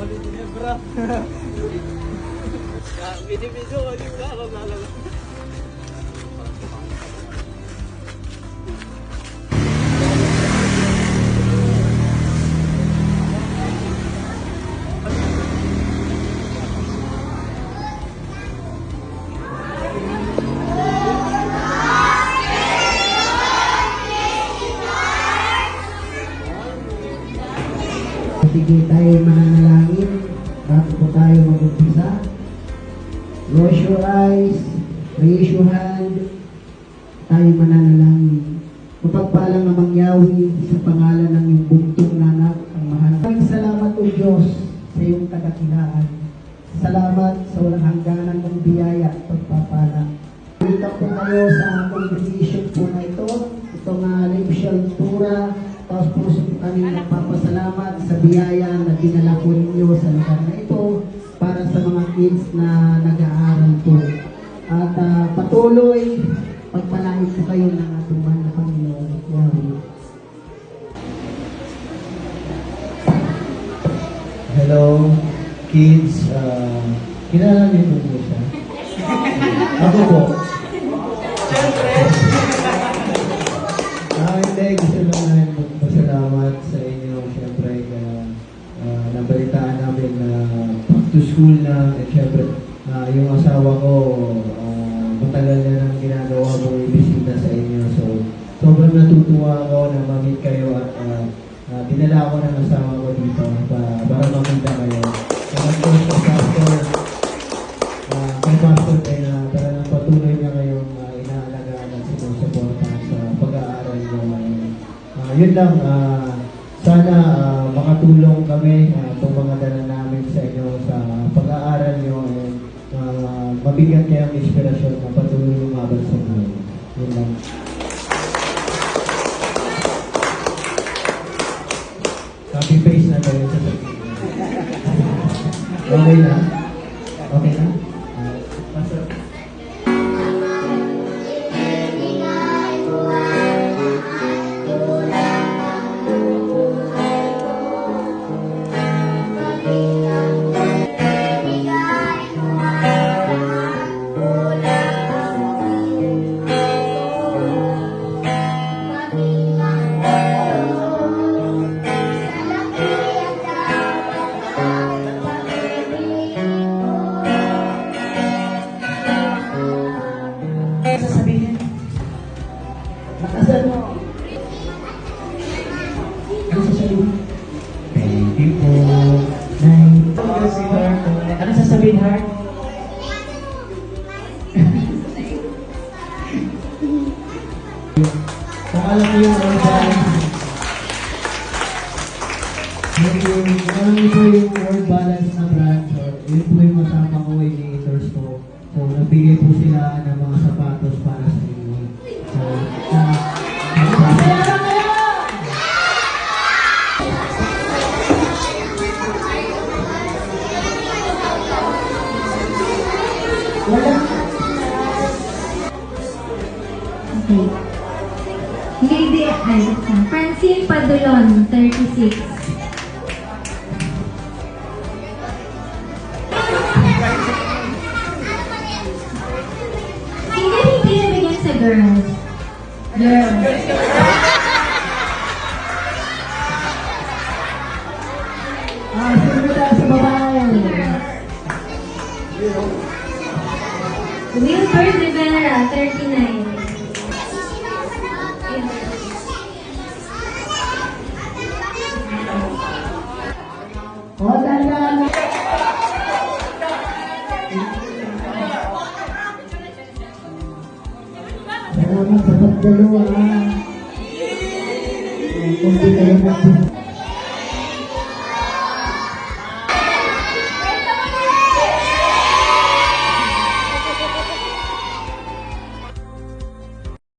Ginebra. Binibiso ko yung lalala. Sige tayo mananalangin bago po tayo mag-umpisa. Close your eyes, raise your hand, tayo mananalangin. Mapagpalang namang Yahweh sa pangalan ng iyong bugtong na anak ang mahal. Maraming salamat o Diyos sa iyong tagakilaan. Salamat sa walang hangganan mong biyaya at pagpapala. Dito po kayo sa congregation po na ito, itong Lemshel Tura. Tapos puso po kami nagpapasalamat sa biyaya na dinala po ninyo sa lugar na ito para sa mga kids na nag-aaral po. At patuloy, pagpalain po kayo ng ating mahal na Panginoon. Yahweh. Hello, kids. Kilala niyo po siya? Ako po. Hindi, gusto lang namin magpasalamat sa inyo. Siyempre, nabalitaan namin na back to school na. At siyempre, yung asawa ko, matagal na nang ginagawa mong ibisita sa inyo. So, sobrang natutuwa ako na mamit kayo at dinala ako ng asawa ko dito para makita kayo. Kaya po sa pastor, kay pastor kayo na talagang patuloy na kayong inaalagaan at sinusuportahan sa pag-aaral nyo ngayon. Yun lang, sana makatulong kami itong mga dala namin sa inyo sa pag-aaral nyo and mabigyan kayo ng inspirasyon na patuloy lumaban sa buhay. Yun lang. Copy paste na tayo sa sabihin. Okay na? Okay na? Pastor. Sasabihin. Makasan mo. Ano sasabihin? Thank you po. Ano sasabihin, Heart? Kung alam niyo yung word balance, alam niyo po yung word balance na branch, yun po yung masama coordinators ko. So, nagbigay po sila ng mga sapatos para sa inyo. So, Okay. Hindi, Francine Padulon, 36. Hindi nabigyan sa girls. Girls. Sunod tayo sa babae. Wilford Rivera, 39. Tanda. Salamat sa pagdalo, Kung di kayo